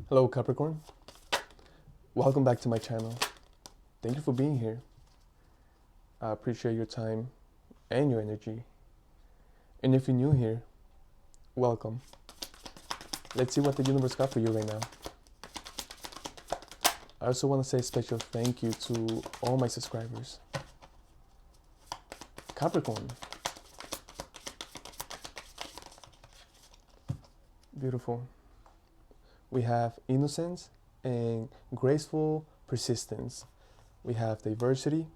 Hello Capricorn, welcome back to my channel. Thank you for being here. I appreciate your time and your energy. And if you're new here, welcome. Let's see what the universe got for you right now. I also want to say a special thank you to all my subscribers. Capricorn, beautiful. We have innocence and graceful persistence. We have diversity,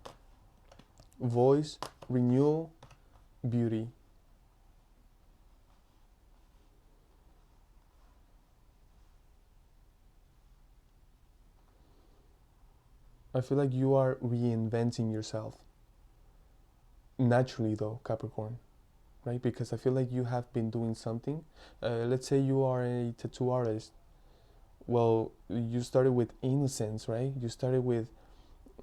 voice, renewal, beauty. I feel like you are reinventing yourself. Naturally though, Capricorn, right? Because I feel like you have been doing something. Let's say you are a tattoo artist. Well, you started with innocence, right? You started with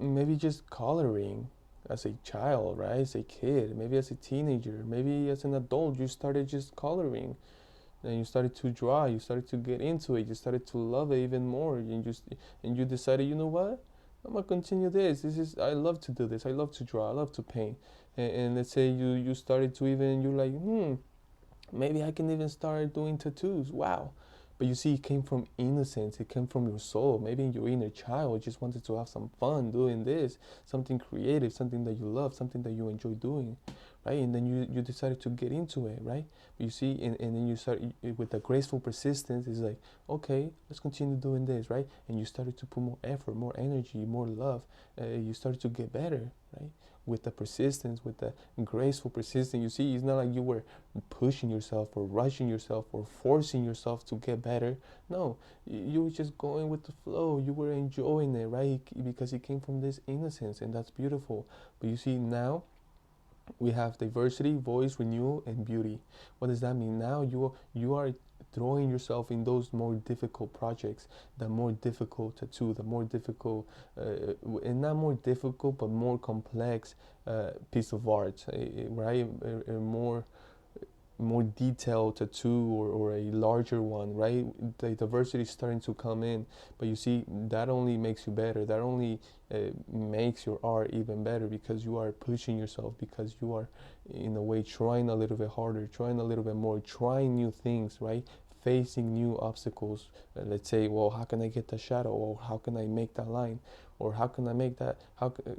maybe just coloring as a child, right? As a kid, maybe as a teenager, maybe as an adult, you started just coloring. And you started to draw, you started to get into it, you started to love it even more, and you decided, you know what? I'm gonna continue this. I love to do this. I love to draw. I love to paint. And let's say you started to even you're like, maybe I can even start doing tattoos. Wow. But you see, it came from innocence. It came from your soul. Maybe your inner child just wanted to have some fun doing this, something creative, something that you love, something that you enjoy doing, right? And then you decided to get into it, right? But you see, and then you start with the graceful persistence. It's like, okay, let's continue doing this, right? And you started to put more effort, more energy, more love. You started to get better, right? With the persistence, with the graceful persistence. You see, it's not like you were pushing yourself or rushing yourself or forcing yourself to get better. No, you were just going with the flow. You were enjoying it, right? Because it came from this innocence, and that's beautiful. But you see, now we have diversity, voice, renewal, and beauty. What does that mean? Now you are throwing yourself in those more difficult projects, the more difficult tattoo, the more difficult, and not more difficult, but more complex piece of art, right? A more detailed tattoo or a larger one, right? The diversity is starting to come in, but you see, that only makes you better. That only makes your art even better because you are pushing yourself, because you are, in a way, trying a little bit harder, trying a little bit more, trying new things, right? Facing new obstacles. Let's say, well, how can I get the shadow? Or how can I make that line? Or how can I make that?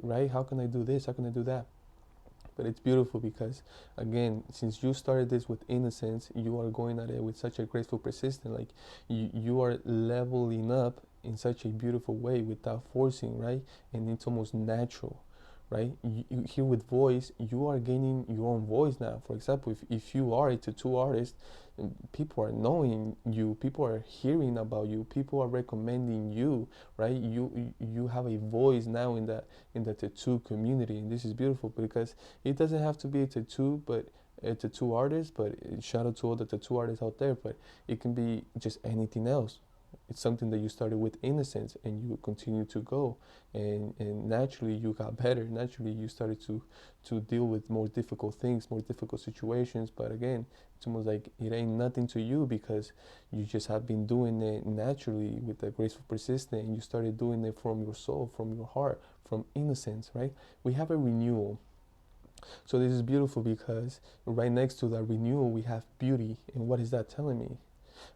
Right? How can I do this? How can I do that? But it's beautiful because, again, since you started this with innocence, you are going at it with such a graceful persistence. Like you are leveling up in such a beautiful way without forcing, right? And it's almost natural, right? Here with voice, you are gaining your own voice now. For example, if you are a tattoo artist, people are knowing you, people are hearing about you, people are recommending you, right? You have a voice now in the tattoo community, and this is beautiful because it doesn't have to be a tattoo, but a tattoo artist. But shout out to all the tattoo artists out there. But it can be just anything else. It's something that you started with innocence and you continue to go, and naturally you got better. Naturally you started to deal with more difficult things, more difficult situations. But again, it's almost like it ain't nothing to you because you just have been doing it naturally with a graceful persistence, and you started doing it from your soul, from your heart, from innocence, right? We have a renewal. So this is beautiful because right next to that renewal we have beauty. And what is that telling me?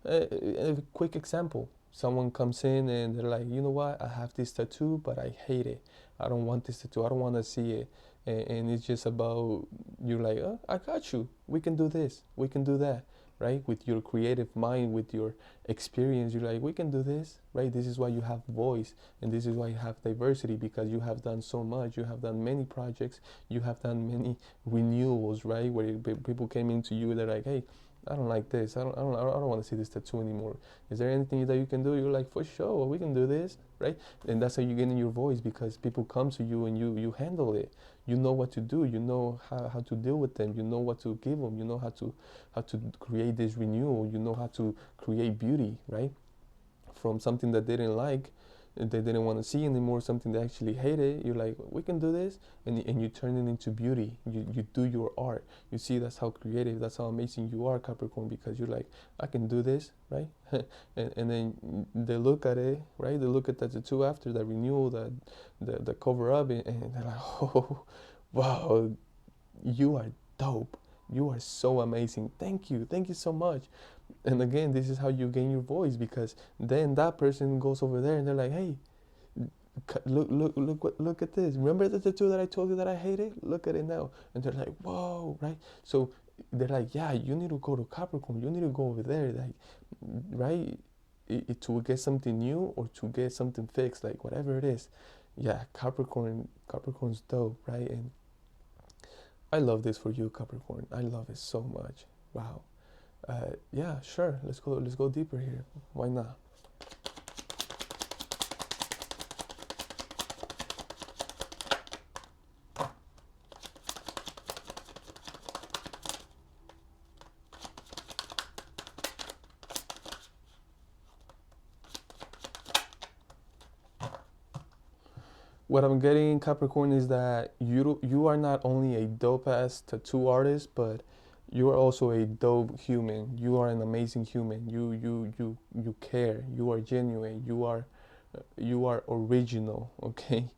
A quick example: someone comes in and they're like, you know what, I have this tattoo but I hate it. I don't want this tattoo, I don't want to see it. And it's just about, you're like, oh, I got you, we can do this, we can do that, right? With your creative mind, with your experience, you're like, we can do this, right? This is why you have voice, and this is why you have diversity, because you have done so much. You have done many projects, you have done many renewals, right? Where people came into you, they're like, hey, I don't like this. I don't want to see this tattoo anymore. Is there anything that you can do? You're like, for sure, we can do this, right? And that's how you get in your voice, because people come to you and you handle it. You know what to do. You know how to deal with them. You know what to give them. You know how to create this renewal. You know how to create beauty, right? From something that they didn't like. they didn't want to see anymore, something they actually hated. You're like, we can do this, and you turn it into beauty. You do your art. You see, that's how creative, that's how amazing you are, Capricorn, because you're like, I can do this, right? And then they look at it, right? They look at the tattoo after the renewal, the cover up, and they're like, oh, wow, you are dope. You are so amazing. Thank you so much. And again, this is how you gain your voice, because then that person goes over there and they're like, hey, look at this. Remember the tattoo that I told you that I hated? Look at it now. And they're like, whoa, right? So they're like, yeah, you need to go to Capricorn. You need to go over there, like, right? To get something new or to get something fixed, like whatever it is. Yeah, Capricorn's dope, right? And I love this for you, Capricorn. I love it so much. Wow. Yeah, sure. Let's go deeper here. Why not? What I'm getting, Capricorn, is that you are not only a dope ass tattoo artist, but you are also a dope human. You are an amazing human. You care. You are genuine. You are original. Okay.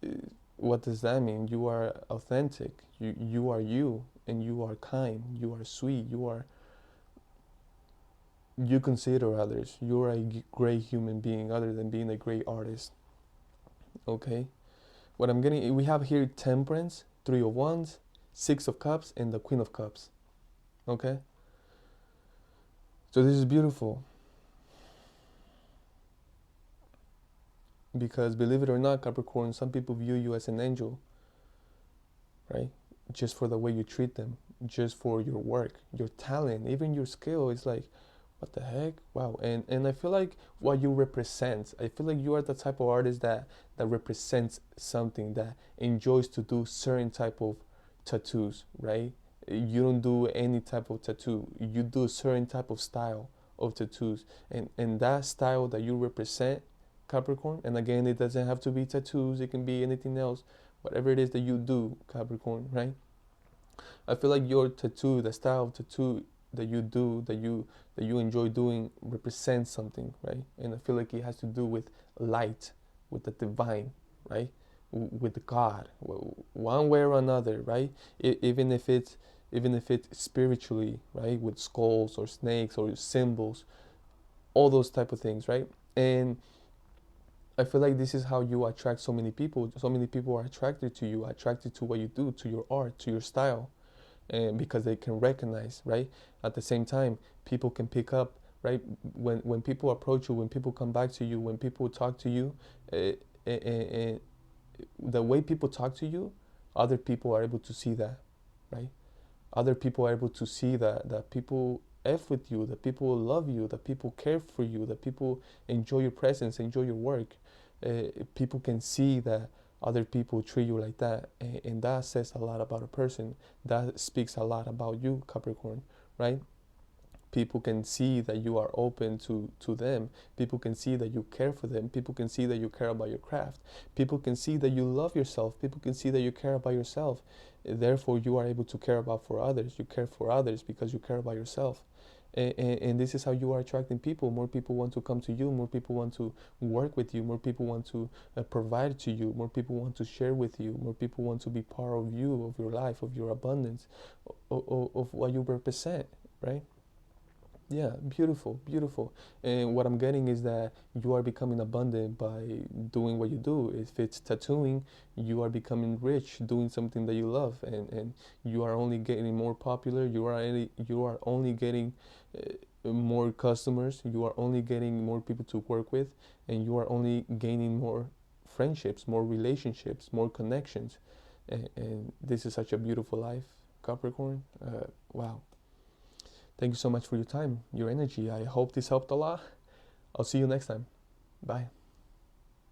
Uh, What does that mean? You are authentic. You are you, and you are kind. You are sweet. You consider others. You are a great human being, other than being a great artist. Okay. What I'm getting, we have here Temperance, Three of Wands, Six of Cups, and the Queen of Cups. Okay? So this is beautiful. Because believe it or not, Capricorn, some people view you as an angel, right? Just for the way you treat them, just for your work, your talent, even your skill. It's like, what the heck? Wow. And I feel like what you represent, I feel like you are the type of artist that represents something, that enjoys to do certain type of tattoos, right? You don't do any type of tattoo. You do a certain type of style of tattoos. And that style that you represent, Capricorn, and again, it doesn't have to be tattoos, it can be anything else. Whatever it is that you do, Capricorn, right? I feel like your tattoo, the style of tattoo that you do, that you enjoy doing, represents something, right? And I feel like it has to do with light, with the divine, right? With God, one way or another, right? Even if it's spiritually, right? With skulls or snakes or symbols, all those type of things, right? And I feel like this is how you attract so many people. So many people are attracted to you, attracted to what you do, to your art, to your style, and because they can recognize, right? At the same time, people can pick up, right? When people approach you, when people come back to you, when people talk to you, and the way people talk to you, other people are able to see that, right? Other people are able to see that people F with you, that people love you, that people care for you, that people enjoy your presence, enjoy your work. People can see that other people treat you like that, and that says a lot about a person. That speaks a lot about you, Capricorn, right? People can see that you are open to them. People can see that you care for them. People can see that you care about your craft. People can see that you love yourself. People can see that you care about yourself. Therefore, you are able to care about for others. You care for others because you care about yourself. And this is how you are attracting people. More people want to come to you. More people want to work with you. More people want to provide to you. More people want to share with you. More people want to be part of you, of your life, of your abundance, of what you represent, right? Yeah, beautiful, beautiful. And what I'm getting is that you are becoming abundant by doing what you do. If it's tattooing, you are becoming rich doing something that you love, and you are only getting more popular. You are only getting more customers. You are only getting more people to work with, and you are only gaining more friendships, more relationships, more connections. And this is such a beautiful life, Capricorn. Wow. Thank you so much for your time, your energy. I hope this helped a lot. I'll see you next time. Bye.